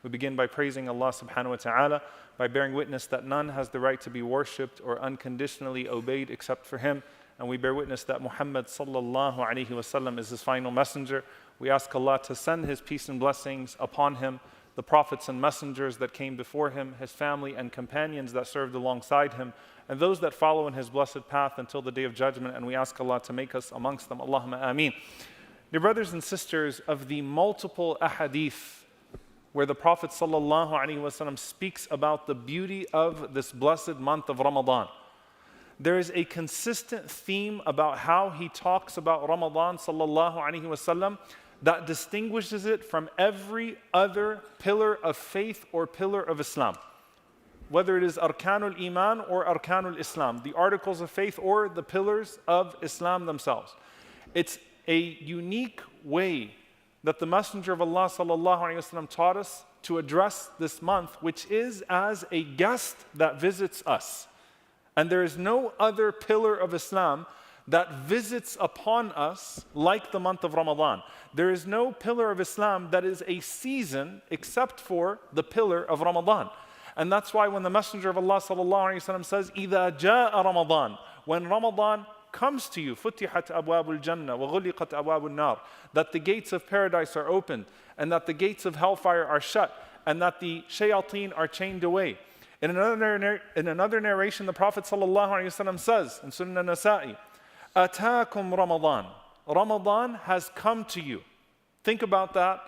We begin by praising Allah subhanahu wa ta'ala, by bearing witness that none has the right to be worshipped or unconditionally obeyed except for Him. And we bear witness that Muhammad sallallahu alayhi wasallam is His final messenger. We ask Allah to send His peace and blessings upon Him, the prophets and messengers that came before Him, His family and companions that served alongside Him, and those that follow in His blessed path until the Day of Judgment. And we ask Allah to make us amongst them. Allahumma ameen. Dear brothers and sisters, of the multiple ahadith where the Prophet ﷺ speaks about the beauty of this blessed month of Ramadan, there is a consistent theme about how he talks about Ramadan ﷺ that distinguishes it from every other pillar of faith or pillar of Islam. Whether it is Arkanul Iman or Arkanul Islam, the articles of faith or the pillars of Islam themselves. It's a unique way that the Messenger of Allah ﷺ taught us to address this month, which is as a guest that visits us. And there is no other pillar of Islam that visits upon us like the month of Ramadan. There is no pillar of Islam that is a season except for the pillar of Ramadan. And that's why when the Messenger of Allah ﷺ says, إِذَا جَاءَ Ramadan, when Ramadan comes to you, فُتِحَتْ أَبْوَابُ الْجَنَّةِ وَغُلِقَتْ أَبْوَابُ النَّارِ, that the gates of paradise are opened, and that the gates of hellfire are shut, and that the shayateen are chained away. In another narration, the Prophet ﷺ says in Sunnah Nasa'i, أَتَاكُمْ Ramadan. Ramadan has come to you. Think about that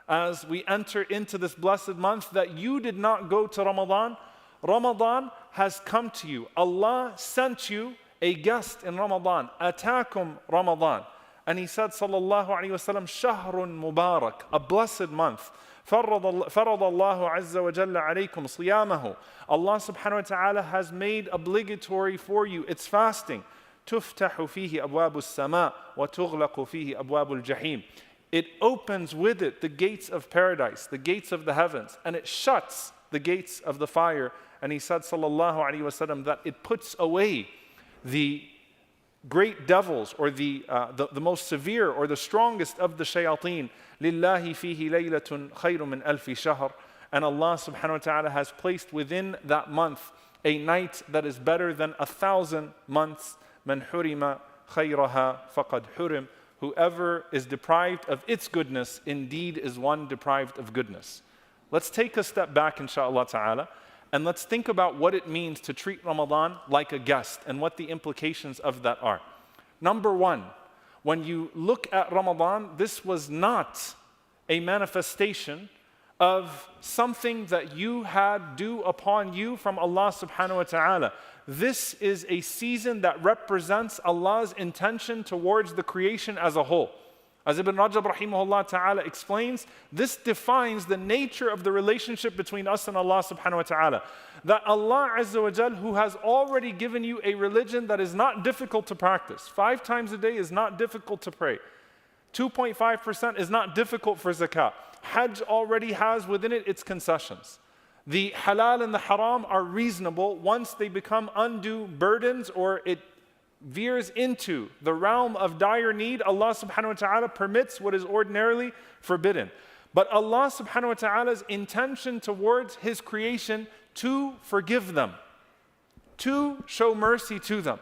as we enter into this blessed month, that you did not go to Ramadan. Ramadan has come to you. Allah sent you a guest in Ramadan. Atakum Ramadan. And He said, sallallahu alayhi wasallam, shahrun mubarak, a blessed month. فرض الله عز وجل عليكم صيامه. Allah subhanahu wa ta'ala has made obligatory for you its fasting. تفتح فيه أبواب السماء وتغلق فيه أبواب الجحيم. It opens with it the gates of paradise, the gates of the heavens, and it shuts the gates of the fire. And He said, sallallahu alayhi wasallam, that it puts away the great devils, or the most severe or the strongest of the shayateen. لِلَّهِ فِيهِ لَيْلَةٌ خَيْرٌ مِنْ أَلْفِ شَهْرٍ. And Allah subhanahu wa ta'ala has placed within that month a night that is better than 1,000 months. مَنْ حُرِمَ خَيْرَهَا فَقَدْ حُرِمَ. Whoever is deprived of its goodness, indeed is one deprived of goodness. Let's take a step back, inshaAllah ta'ala, and let's think about what it means to treat Ramadan like a guest and what the implications of that are. Number one, when you look at Ramadan, this was not a manifestation of something that you had due upon you from Allah subhanahu wa ta'ala. This is a season that represents Allah's intention towards the creation as a whole. As Ibn Rajab rahimahullah ta'ala explains, this defines the nature of the relationship between us and Allah subhanahu wa ta'ala. That Allah azza wa jal, who has already given you a religion that is not difficult to practice. 5 times a day is not difficult to pray. 2.5% is not difficult for zakah. Hajj already has within it its concessions. The halal and the haram are reasonable once they become undue burdens or it veers into the realm of dire need. Allah subhanahu wa ta'ala permits what is ordinarily forbidden. But Allah subhanahu wa ta'ala's intention towards His creation to forgive them, to show mercy to them,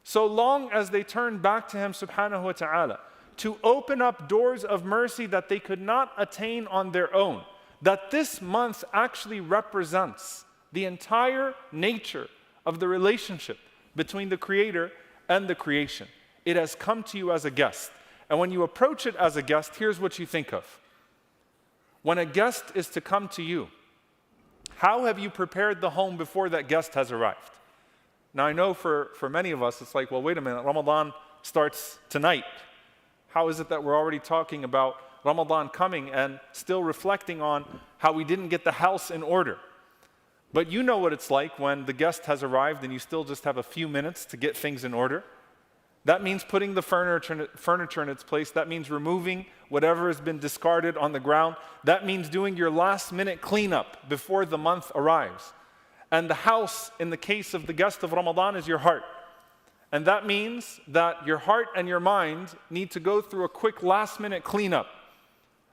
so long as they turn back to Him subhanahu wa ta'ala, to open up doors of mercy that they could not attain on their own. That this month actually represents the entire nature of the relationship between the Creator and the creation. It has come to you as a guest. And when you approach it as a guest, here's what you think of. When a guest is to come to you, how have you prepared the home before that guest has arrived? Now I know for many of us, it's like, well, wait a minute, Ramadan starts tonight. How is it that we're already talking about Ramadan coming and still reflecting on how we didn't get the house in order? But you know what it's like when the guest has arrived and you still just have a few minutes to get things in order. That means putting the furniture in its place. That means removing whatever has been discarded on the ground. That means doing your last minute cleanup before the month arrives. And the house, in the case of the guest of Ramadan, is your heart. And that means that your heart and your mind need to go through a quick last minute cleanup.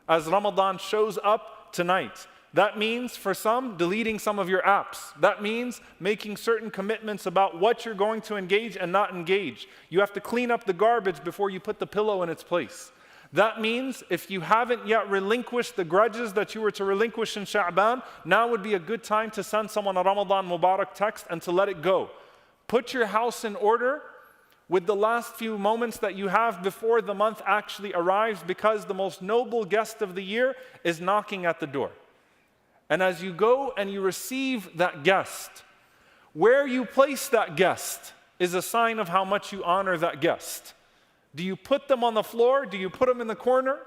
As Ramadan shows up tonight, That means, for some, deleting some of your apps. That means making certain commitments about what you're going to engage and not engage. You have to clean up the garbage before you put the pillow in its place. That means if you haven't yet relinquished the grudges that you were to relinquish in Sha'ban, now would be a good time to send someone a Ramadan Mubarak text and to let it go. Put your house in order with the last few moments that you have before the month actually arrives, because the most noble guest of the year is knocking at the door. And as you go and you receive that guest, where you place that guest is a sign of how much you honor that guest. Do you put them on the floor? Do you put them in the corner?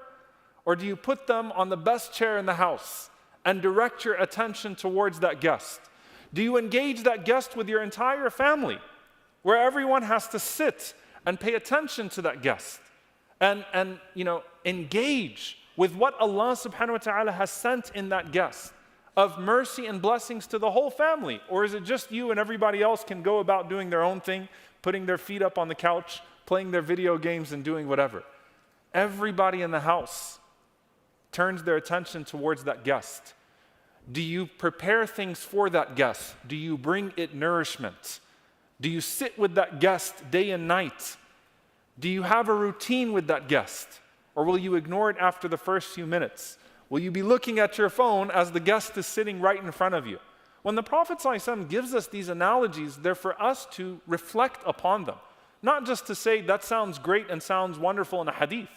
Or do you put them on the best chair in the house and direct your attention towards that guest? Do you engage that guest with your entire family, where everyone has to sit and pay attention to that guest and engage with what Allah subhanahu wa ta'ala has sent in that guest of mercy and blessings to the whole family? Or is it just you and everybody else can go about doing their own thing, putting their feet up on the couch, playing their video games and doing whatever? Everybody in the house turns their attention towards that guest. Do you prepare things for that guest? Do you bring it nourishment? Do you sit with that guest day and night? Do you have a routine with that guest? Or will you ignore it after the first few minutes? Will you be looking at your phone as the guest is sitting right in front of you? When the Prophet ﷺ gives us these analogies, they're for us to reflect upon them. Not just to say, that sounds great and sounds wonderful in a hadith,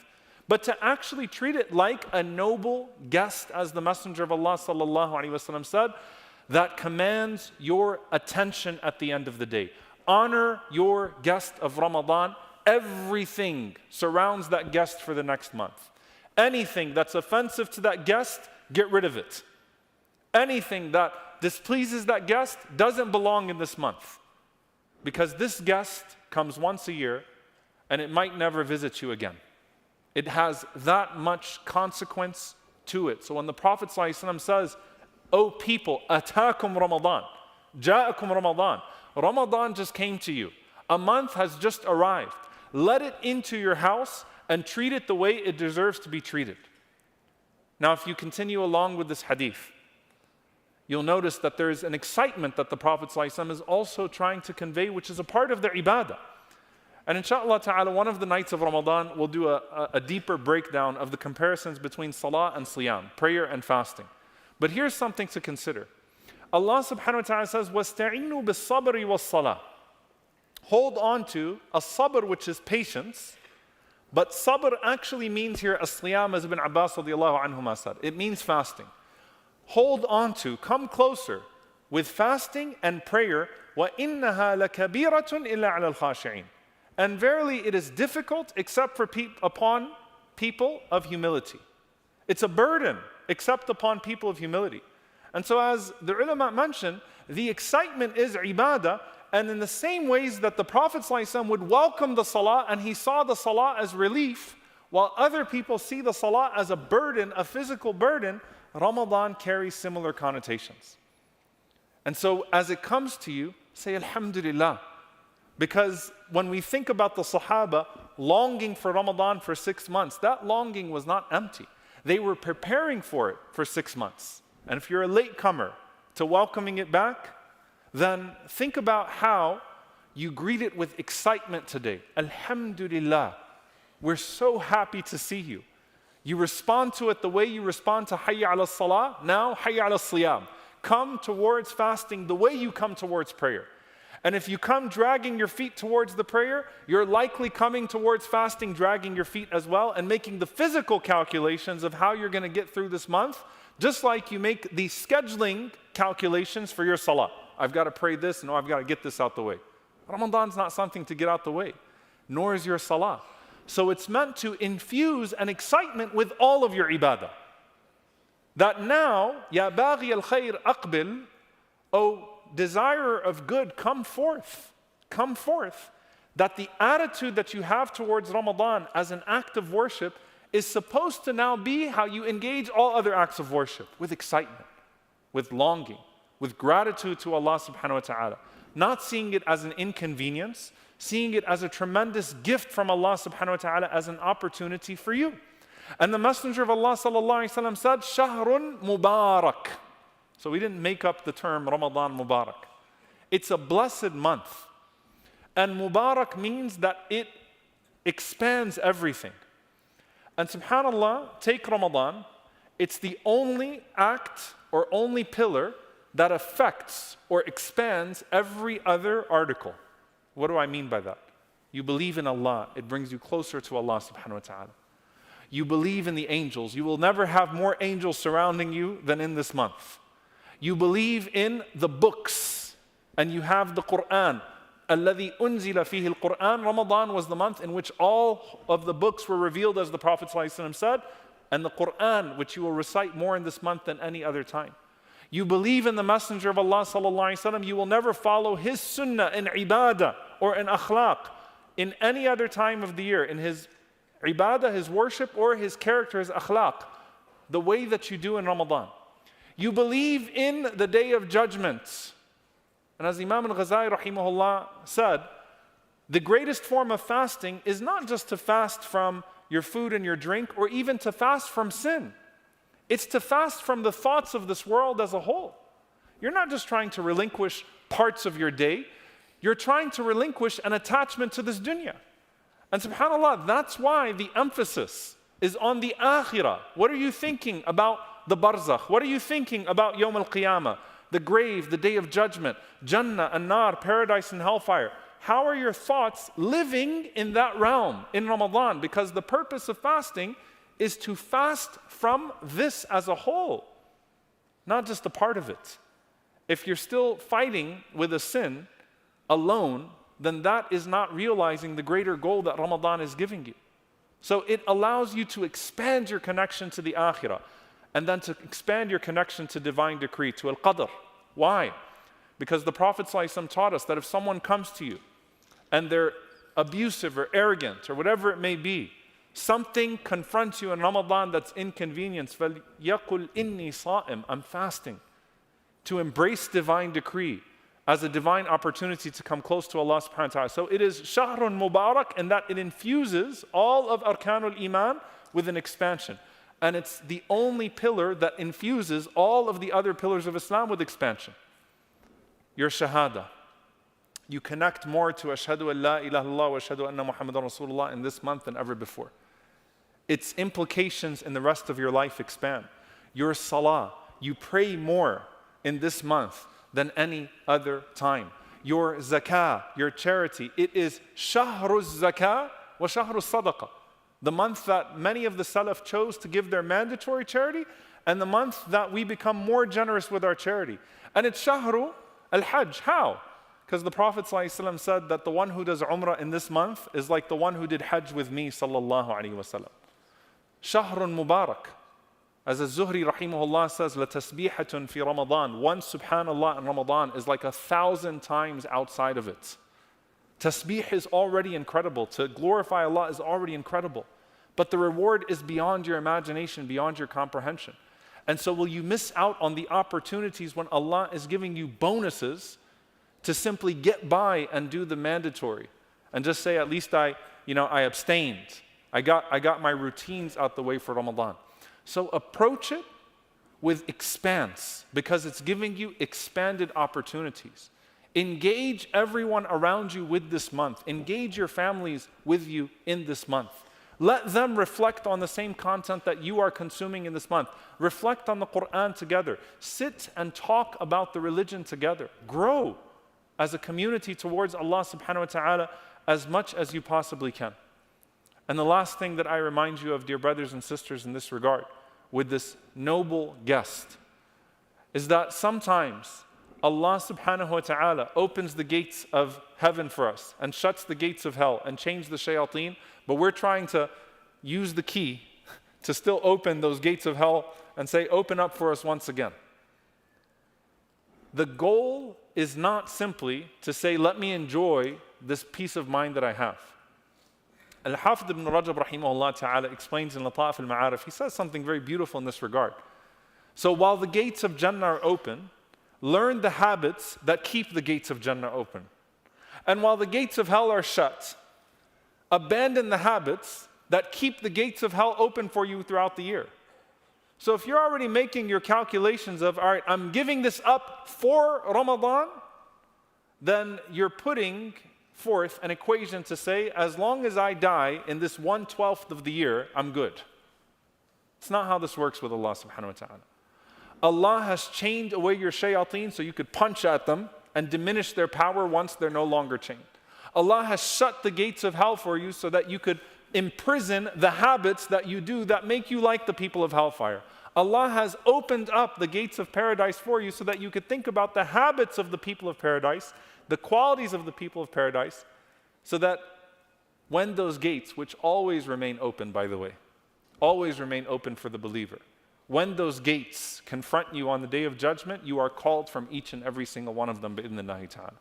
but to actually treat it like a noble guest, as the Messenger of Allah ﷺ said, that commands your attention at the end of the day. Honor your guest of Ramadan. Everything surrounds that guest for the next month. Anything that's offensive to that guest, get rid of it. Anything that displeases that guest doesn't belong in this month. Because this guest comes once a year and it might never visit you again. It has that much consequence to it. So when the Prophet ﷺ says, "O people, atakum Ramadan, ja'akum Ramadan," Ramadan just came to you. A month has just arrived. Let it into your house and treat it the way it deserves to be treated. Now, if you continue along with this hadith, you'll notice that there is an excitement that the Prophet ﷺ is also trying to convey, which is a part of the ibadah. And inshallah ta'ala, one of the nights of Ramadan, we'll do a deeper breakdown of the comparisons between salah and siyam, prayer and fasting. But here's something to consider. Allah subhanahu wa ta'ala says, وَاسْتَعِينُوا بِالصَّبْرِ وَالصَّلَاةِ. Hold on to a sabr, which is patience. But sabr actually means here as-siyam, as Ibn Abbas radiallahu anhuma said. It means fasting. Hold on to, come closer with fasting and prayer. وَإِنَّهَا لَكَبِيرَةٌ إِلَّا عَلَى الْخَاشِعِينَ. And verily it is difficult except for upon people of humility. It's a burden except upon people of humility. And so, as the ulama mentioned, the excitement is ibadah, and in the same ways that the Prophet ﷺ would welcome the salah, and he saw the salah as relief, while other people see the salah as a burden, a physical burden, Ramadan carries similar connotations. And so, as it comes to you, say Alhamdulillah. Because when we think about the Sahaba longing for Ramadan for 6 months, that longing was not empty. They were preparing for it for 6 months. And if you're a latecomer to welcoming it back, then think about how you greet it with excitement today. Alhamdulillah, we're so happy to see you. You respond to it the way you respond to Hayya ala salah, now Hayya ala siyam. Come towards fasting the way you come towards prayer. And if you come dragging your feet towards the prayer, you're likely coming towards fasting dragging your feet as well, and making the physical calculations of how you're going to get through this month, just like you make the scheduling calculations for your salah. I've got to pray this, no, I've got to get this out the way. Ramadan's not something to get out the way, nor is your salah. So it's meant to infuse an excitement with all of your ibadah. That now, ya baghi al-khayr aqbil, O desirer of good, come forth. Come forth. That the attitude that you have towards Ramadan as an act of worship is supposed to now be how you engage all other acts of worship, with excitement, with longing, with gratitude to Allah subhanahu wa ta'ala. Not seeing it as an inconvenience, seeing it as a tremendous gift from Allah subhanahu wa ta'ala, as an opportunity for you. And the Messenger of Allah sallallahu alaihi wasallam said, Shahrun Mubarak. So we didn't make up the term Ramadan Mubarak. It's a blessed month. And Mubarak means that it expands everything. And subhanAllah, take Ramadan, it's the only act or only pillar that affects or expands every other article. What do I mean by that? You believe in Allah, it brings you closer to Allah subhanahu wa ta'ala. You believe in the angels. You will never have more angels surrounding you than in this month. You believe in the books, and you have the Quran. الَّذِي أُنزِلَ فِيهِ الْقُرْآنِ. Ramadan was the month in which all of the books were revealed, as the Prophet ﷺ said, and the Quran, which you will recite more in this month than any other time. You believe in the Messenger of Allah ﷺ. You will never follow his sunnah in ibadah or in akhlaq in any other time of the year, in his ibadah, his worship, or his character, his akhlaq, the way that you do in Ramadan. You believe in the Day of Judgment. And as Imam al-Ghazali rahimahullah said, the greatest form of fasting is not just to fast from your food and your drink, or even to fast from sin. It's to fast from the thoughts of this world as a whole. You're not just trying to relinquish parts of your day, you're trying to relinquish an attachment to this dunya. And subhanAllah, that's why the emphasis is on the akhirah. What are you thinking about the barzakh? What are you thinking about Yawm al-Qiyamah? The grave, the day of judgment, Jannah and Nar, paradise and hellfire. How are your thoughts living in that realm in Ramadan? Because the purpose of fasting is to fast from this as a whole, not just a part of it. If you're still fighting with a sin alone, then that is not realizing the greater goal that Ramadan is giving you. So it allows you to expand your connection to the akhirah, and then to expand your connection to divine decree, to al-qadr. Why? Because the Prophet ﷺ taught us that if someone comes to you and they're abusive or arrogant or whatever it may be, something confronts you in Ramadan that's inconvenience, فَلْيَقُلْ إِنِّي صَائِمٌ, I'm fasting. To embrace divine decree as a divine opportunity to come close to Allah subhanahu wa ta'ala. So it is Shahrun Mubarak, in that it infuses all of Arkanul Iman with an expansion. And it's the only pillar that infuses all of the other pillars of Islam with expansion. Your shahada. You connect more to Ashhadu an la ilaha illallah wa ashhadu anna Muhammadan Rasulullah in this month than ever before. Its implications in the rest of your life expand. Your salah. You pray more in this month than any other time. Your zakah, your charity. It is Shahru zakah wa Shahru sadaqah. The month that many of the Salaf chose to give their mandatory charity, and the month that we become more generous with our charity. And it's Shahru al-Hajj. How? Because the Prophet ﷺ said that the one who does Umrah in this month is like the one who did Hajj with me, sallallahu alayhi wa sallam. Shahrun Mubarak. As Az-Zuhri rahimahullah says, لَتَسْبِيحَةٌ فِي Ramadan. One subhanallah in Ramadan is like 1,000 times outside of it. Tasbih is already incredible. To glorify Allah is already incredible. But the reward is beyond your imagination, beyond your comprehension. And so will you miss out on the opportunities when Allah is giving you bonuses to simply get by and do the mandatory and just say, at least I abstained. I got my routines out the way for Ramadan. So approach it with expanse, because it's giving you expanded opportunities. Engage everyone around you with this month. Engage your families with you in this month. Let them reflect on the same content that you are consuming in this month. Reflect on the Quran together. Sit and talk about the religion together. Grow as a community towards Allah subhanahu wa ta'ala as much as you possibly can. And the last thing that I remind you of, dear brothers and sisters, in this regard, with this noble guest, is that sometimes Allah subhanahu wa ta'ala opens the gates of heaven for us and shuts the gates of hell and changes the shayateen, but we're trying to use the key to still open those gates of hell and say, open up for us once again. The goal is not simply to say, let me enjoy this peace of mind that I have. Al-Hafidh ibn Rajab rahimahullah ta'ala explains in Lata'if al-Ma'arif, he says something very beautiful in this regard. So while the gates of Jannah are open, learn the habits that keep the gates of Jannah open. And while the gates of hell are shut, abandon the habits that keep the gates of hell open for you throughout the year. So if you're already making your calculations of, all right, I'm giving this up for Ramadan, then you're putting forth an equation to say, as long as I die in this 1/12 of the year, I'm good. It's not how this works with Allah subhanahu wa ta'ala. Allah has chained away your shayateen so you could punch at them and diminish their power once they're no longer chained. Allah has shut the gates of hell for you so that you could imprison the habits that you do that make you like the people of hellfire. Allah has opened up the gates of paradise for you so that you could think about the habits of the people of paradise, the qualities of the people of paradise, so that when those gates, which always remain open, by the way, always remain open for the believer, when those gates confront you on the day of judgment, you are called from each and every single one of them, bi'idhnillahi ta'ala.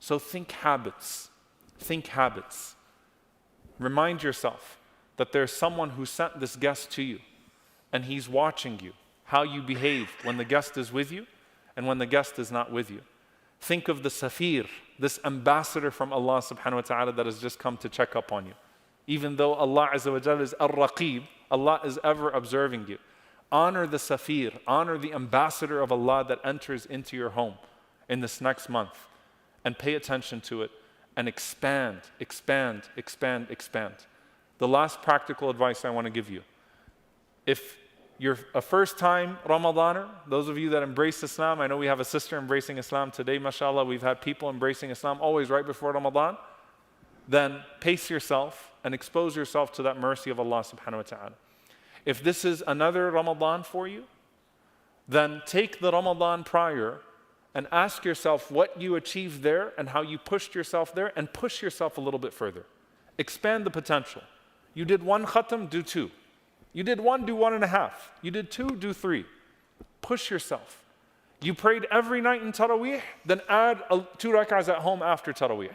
So think habits. Think habits. Remind yourself that there's someone who sent this guest to you, and he's watching you, how you behave when the guest is with you and when the guest is not with you. Think of the safir, this ambassador from Allah subhanahu wa ta'ala that has just come to check up on you. Even though Allah Azza wa Jalla is ar-raqib, Allah is ever observing you. Honor the safir, honor the ambassador of Allah that enters into your home in this next month, and pay attention to it and expand, expand, expand, expand. The last practical advice I want to give you. If you're a first-time Ramadaner, those of you that embrace Islam, I know we have a sister embracing Islam today, mashallah, we've had people embracing Islam always right before Ramadan, then pace yourself and expose yourself to that mercy of Allah subhanahu wa ta'ala. If this is another Ramadan for you, then take the Ramadan prior and ask yourself what you achieved there and how you pushed yourself there, and push yourself a little bit further. Expand the potential. You did 1 khatam, do 2. You did 1, do 1.5. You did 2, do 3. Push yourself. You prayed every night in Taraweeh, then add 2 rak'ahs at home after Taraweeh.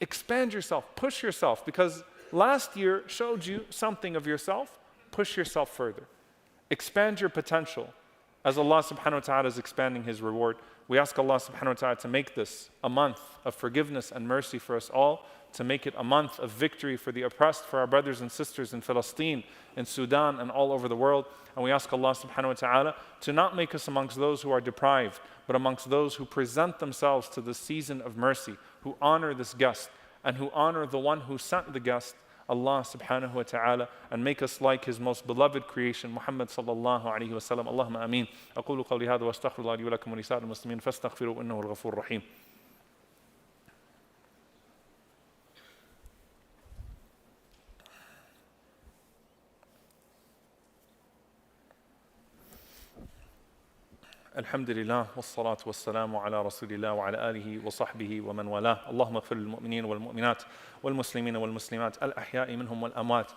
Expand yourself, push yourself, because last year showed you something of yourself. Push yourself further. Expand your potential as Allah subhanahu wa ta'ala is expanding His reward. We ask Allah subhanahu wa ta'ala to make this a month of forgiveness and mercy for us all, to make it a month of victory for the oppressed, for our brothers and sisters in Palestine, in Sudan, and all over the world. And we ask Allah subhanahu wa ta'ala to not make us amongst those who are deprived, but amongst those who present themselves to the season of mercy, who honor this guest, and who honor the one who sent the guest, Allah subhanahu wa ta'ala, and make us like His most beloved creation, Muhammad sallallahu alayhi wa sallam. Allahumma ameen. أقول قولي هذا وأستغفر الله لي ولكم ولسائر المسلمين فاستغفروا إنه الغفور الرحيم. الحمد لله والصلاة والسلام على رسول الله وعلى آله وصحبه ومن والاه. اللهم اغفر للمؤمنين والمؤمنات والمسلمين والمسلمات الأحياء منهم والأموات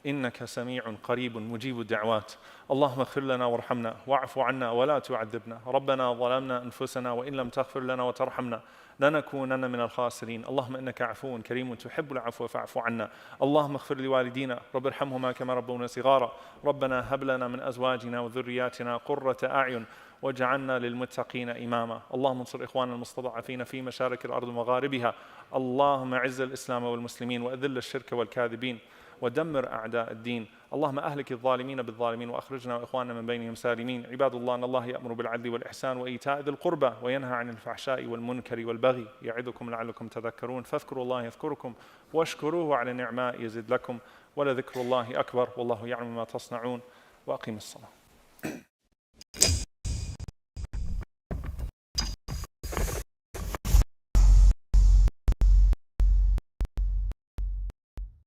إنك سميع قريب مجيب الدعوات. اللهم اغفر لنا وارحمنا واعف عنا ولا تعذبنا. ربنا ظلمنا أنفسنا وإن لم تغفر لنا وترحمنا لنكونن من الخاسرين. اللهم إنك عفو كريم تحب العفو فاعف عنا. اللهم اغفر لوالدينا رب ارحمهما كما ربونا صغارا. ربنا هب لنا من أزواجنا وذرياتنا قرة أعين واجعلنا للمتقين إماما. اللهم انصر إخواننا المستضعفين في مشارق الأرض ومغاربها. اللهم أعز الإسلام والمسلمين وأذل الشرك والكاذبين ودمر أعداء الدين. اللهم أهلك الظالمين بالظالمين وأخرجنا وإخواننا من بينهم سالمين. عباد الله، أن الله يأمر بالعدل والإحسان وإيتاء ذي القربى وينهى عن الفحشاء والمنكر والبغي يعظكم لعلكم تذكرون. فاذكروا الله يذكركم واشكروه على النعماء يزد لكم ولذكر الله أكبر والله يعلم ما تصنعون. وأقيموا الصلاة.